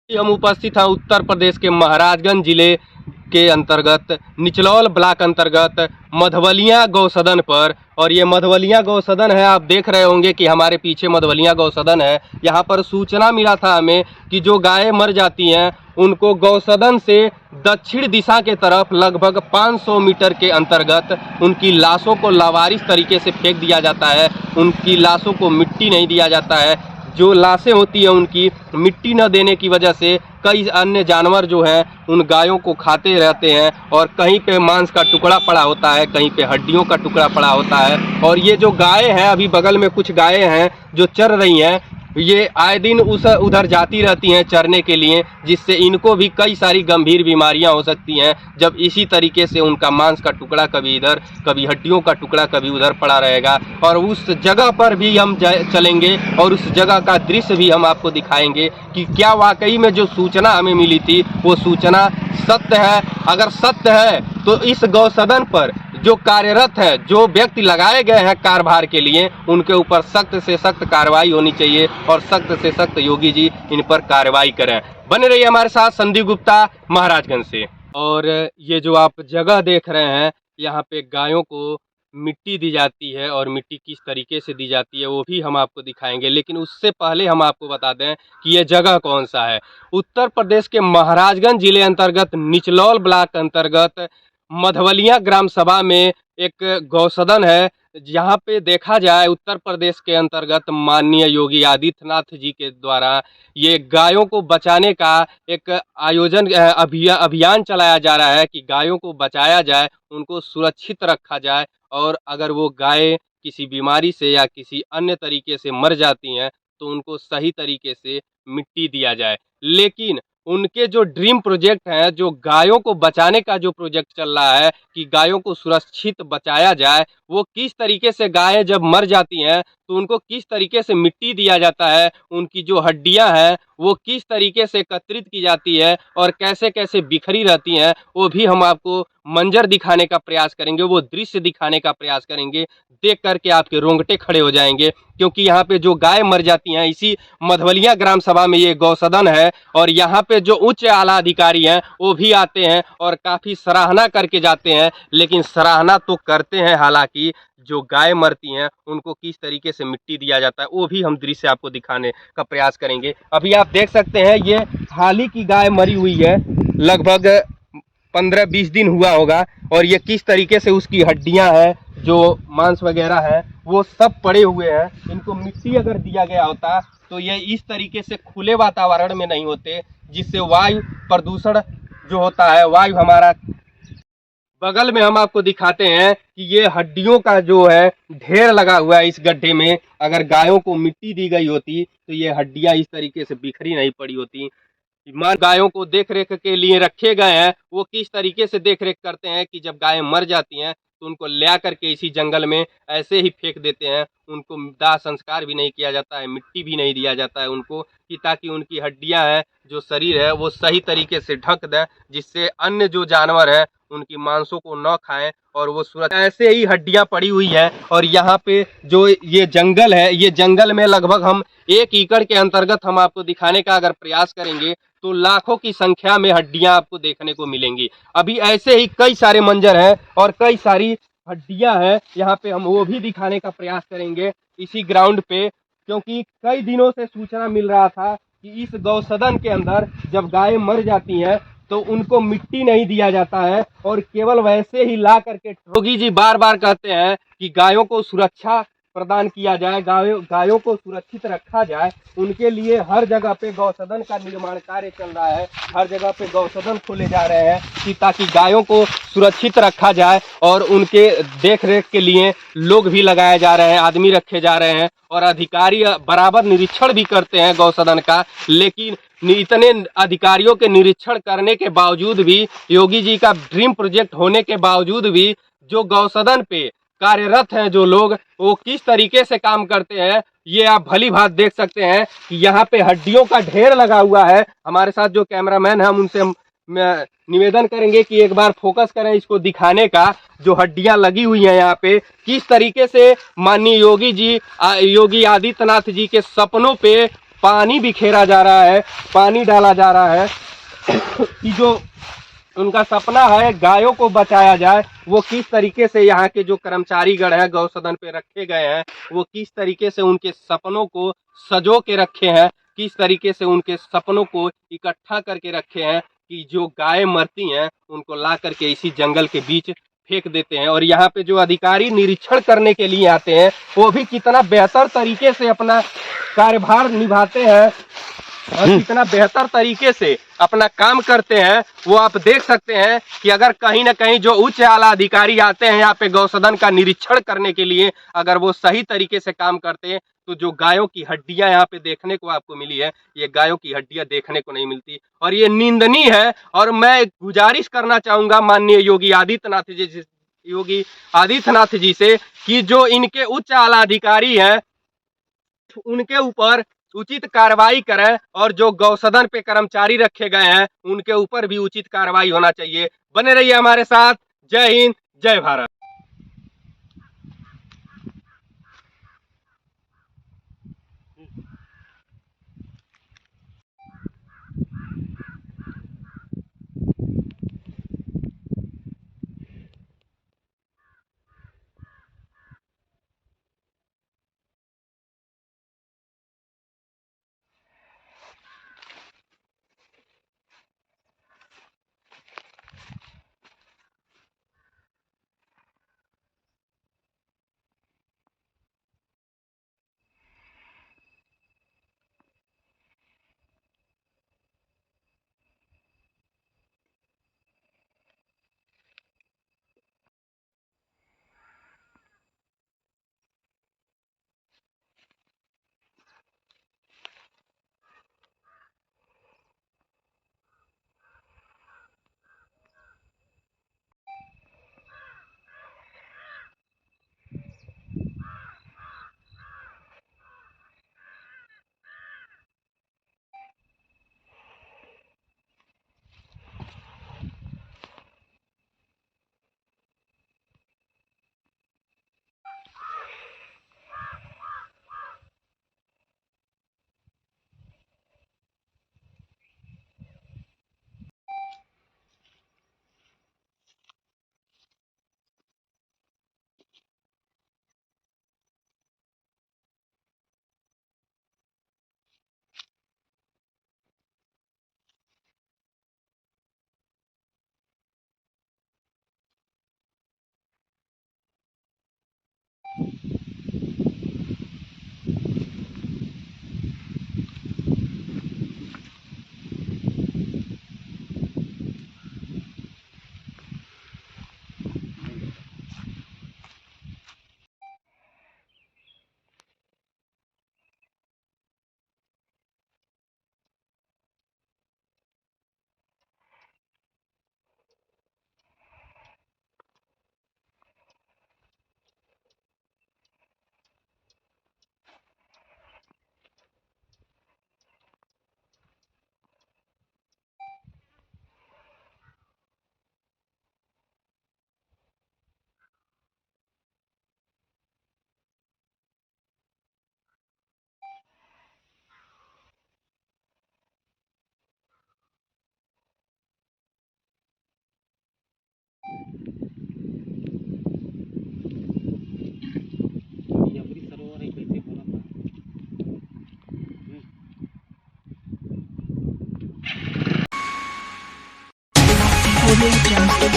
हम उपस्थित हैं उत्तर प्रदेश के महाराजगंज जिले के अंतर्गत निचलौल ब्लॉक अंतर्गत मधवलिया गौसदन पर। और ये मधवलिया गौसदन है, आप देख रहे होंगे कि हमारे पीछे मधवलिया गौसदन है। यहाँ पर सूचना मिला था हमें कि जो गायें मर जाती हैं उनको गौसदन से दक्षिण दिशा के तरफ लगभग 500 मीटर के अंतर्गत उनकी लाशों को लावारिस तरीके से फेंक दिया जाता है। उनकी लाशों को मिट्टी नहीं दिया जाता है। जो लाशें होती हैं उनकी मिट्टी न देने की वजह से कई अन्य जानवर जो हैं उन गायों को खाते रहते हैं, और कहीं पे मांस का टुकड़ा पड़ा होता है, कहीं पे हड्डियों का टुकड़ा पड़ा होता है। और ये जो गायें हैं, अभी बगल में कुछ गायें हैं जो चर रही हैं, ये आए दिन उधर जाती रहती हैं चरने के लिए, जिससे इनको भी कई सारी गंभीर बीमारियां हो सकती हैं जब इसी तरीके से उनका मांस का टुकड़ा कभी इधर, कभी हड्डियों का टुकड़ा कभी उधर पड़ा रहेगा। और उस जगह पर भी हम चलेंगे और उस जगह का दृश्य भी हम आपको दिखाएंगे कि क्या वाकई में जो सूचना हमें मिली थी वो सूचना सत्य है। अगर सत्य है तो इस गौसदन पर जो कार्यरत है, जो व्यक्ति लगाए गए हैं कार्यभार के लिए, उनके ऊपर सख्त से सख्त कार्रवाई होनी चाहिए और सख्त से सख्त योगी जी इन पर कार्रवाई करें। बने रहिए हमारे साथ, संदीप गुप्ता, महाराजगंज से। और ये जो आप जगह देख रहे हैं, यहाँ पे गायों को मिट्टी दी जाती है और मिट्टी किस तरीके से दी जाती है वो भी हम आपको दिखाएंगे। लेकिन उससे पहले हम आपको बता दें कि ये जगह कौन सा है। उत्तर प्रदेश के महाराजगंज जिले अंतर्गत निचलौल ब्लॉक अंतर्गत मधवलिया ग्राम सभा में एक गौसदन है। यहाँ पे देखा जाए उत्तर प्रदेश के अंतर्गत माननीय योगी आदित्यनाथ जी के द्वारा ये गायों को बचाने का एक अभियान चलाया जा रहा है कि गायों को बचाया जाए, उनको सुरक्षित रखा जाए, और अगर वो गायें किसी बीमारी से या किसी अन्य तरीके से मर जाती हैं तो उनको सही तरीके से मिट्टी दिया जाए। लेकिन उनके जो ड्रीम प्रोजेक्ट है, जो गायों को बचाने का जो प्रोजेक्ट चल रहा है कि गायों को सुरक्षित बचाया जाए, वो किस तरीके से गायें जब मर जाती हैं तो उनको किस तरीके से मिट्टी दिया जाता है, उनकी जो हड्डियां हैं वो किस तरीके से एकत्रित की जाती है और कैसे कैसे बिखरी रहती हैं, वो भी हम आपको मंजर दिखाने का प्रयास करेंगे, वो दृश्य दिखाने का प्रयास करेंगे। देख करके आपके रोंगटे खड़े हो जाएंगे, क्योंकि यहाँ पे जो गाय मर जाती हैं, इसी मधवलिया ग्राम सभा में ये गौसदन है। और यहाँ पे जो उच्च आला अधिकारी हैं वो भी आते हैं और काफ़ी सराहना करके जाते हैं। लेकिन सराहना तो करते हैं, हालांकि जो गाय मरती हैं उनको किस तरीके से मिट्टी दिया जाता है वो भी हम दृश्य आपको दिखाने का प्रयास करेंगे। अभी आप देख सकते हैं ये हाल ही की गाय मरी हुई है, लगभग 15-20 दिन हुआ होगा, और ये किस तरीके से उसकी हड्डियां हैं, जो मांस वगैरह है वो सब पड़े हुए हैं। इनको मिट्टी अगर दिया गया होता तो ये इस तरीके से खुले वातावरण में नहीं होते, जिससे वायु प्रदूषण जो होता है, वायु हमारा बगल में हम आपको दिखाते हैं कि ये हड्डियों का जो है ढेर लगा हुआ है इस गड्ढे में। अगर गायों को मिट्टी दी गई होती तो ये हड्डियां इस तरीके से बिखरी नहीं पड़ी होती। गायों को देख रेख के लिए रखे गए हैं, वो किस तरीके से देख रेख करते हैं कि जब गायें मर जाती हैं तो उनको ले करके इसी जंगल में ऐसे ही फेंक देते हैं। उनको दाह संस्कार भी नहीं किया जाता है, मिट्टी भी नहीं दिया जाता है उनको, कि ताकि उनकी हड्डियां हैं, जो शरीर है वो सही तरीके से ढक दें, जिससे अन्य जो जानवर है उनकी मांसों को न खाएं और वो सुरक्षित। ऐसे ही हड्डियां पड़ी हुई है। और यहाँ पे जो ये जंगल है, ये जंगल में लगभग हम 1 एकड़ के अंतर्गत हम आपको दिखाने का अगर प्रयास करेंगे तो लाखों की संख्या में हड्डियां आपको देखने को मिलेंगी। अभी ऐसे ही कई सारे मंजर हैं और कई सारी हड्डियां हैं, यहाँ पे हम वो भी दिखाने का प्रयास करेंगे इसी ग्राउंड पे, क्योंकि कई दिनों से सूचना मिल रहा था कि इस गौसदन के अंदर जब गायें मर जाती हैं तो उनको मिट्टी नहीं दिया जाता है, और केवल वैसे ही ला करके योगी जी बार बार कहते हैं कि गायों को सुरक्षा प्रदान किया जाए, गायों को सुरक्षित रखा जाए। उनके लिए हर जगह पे गौसदन का निर्माण कार्य चल रहा है, हर जगह पे गौसदन खोले जा रहे हैं कि ताकि गायों को सुरक्षित रखा जाए, और उनके देख रेख के लिए लोग भी लगाए जा रहे हैं, आदमी रखे जा रहे हैं, और अधिकारी बराबर निरीक्षण भी करते हैं गौसदन का। लेकिन इतने अधिकारियों के निरीक्षण करने के बावजूद भी, योगी जी का ड्रीम प्रोजेक्ट होने के बावजूद भी, जो गौसदन पे कार्यरत हैं जो लोग, वो किस तरीके से काम करते हैं ये आप भली भांति देख सकते हैं कि यहाँ पे हड्डियों का ढेर लगा हुआ है। हमारे साथ जो कैमरामैन है, हम उनसे निवेदन करेंगे कि एक बार फोकस करें इसको दिखाने का, जो हड्डियां लगी हुई हैं यहाँ पे, किस तरीके से माननीय योगी आदित्यनाथ जी के सपनों पे पानी बिखेरा जा रहा है, पानी डाला जा रहा है कि जो उनका सपना है गायों को बचाया जाए, वो किस तरीके से यहाँ के जो कर्मचारीगण हैं गौ सदन पे रखे गए हैं, वो किस तरीके से उनके सपनों को सजो के रखे हैं, किस तरीके से उनके सपनों को इकट्ठा करके रखे हैं कि जो गाय मरती हैं उनको ला करके इसी जंगल के बीच फेंक देते हैं। और यहाँ पे जो अधिकारी निरीक्षण करने के लिए आते हैं वो भी कितना बेहतर तरीके से अपना कार्यभार निभाते हैं और कितना बेहतर तरीके से अपना काम करते हैं, वो आप देख सकते हैं कि अगर कहीं ना कहीं जो उच्च आला अधिकारी आते हैं यहाँ पे गौसदन का निरीक्षण करने के लिए, अगर वो सही तरीके से काम करते हैं तो जो गायों की हड्डियां यहाँ पे देखने को आपको मिली है, ये गायों की हड्डियां देखने को नहीं मिलती और ये निंदनीय है। और मैं गुजारिश करना चाहूंगा माननीय योगी आदित्यनाथ जी से कि जो इनके उच्च आला अधिकारी हैं उनके ऊपर उचित कार्रवाई करें और जो गौसदन पे कर्मचारी रखे गए हैं उनके ऊपर भी उचित कार्रवाई होना चाहिए। बने रहिए हमारे साथ। जय हिंद, जय भारत। Audio Jungle.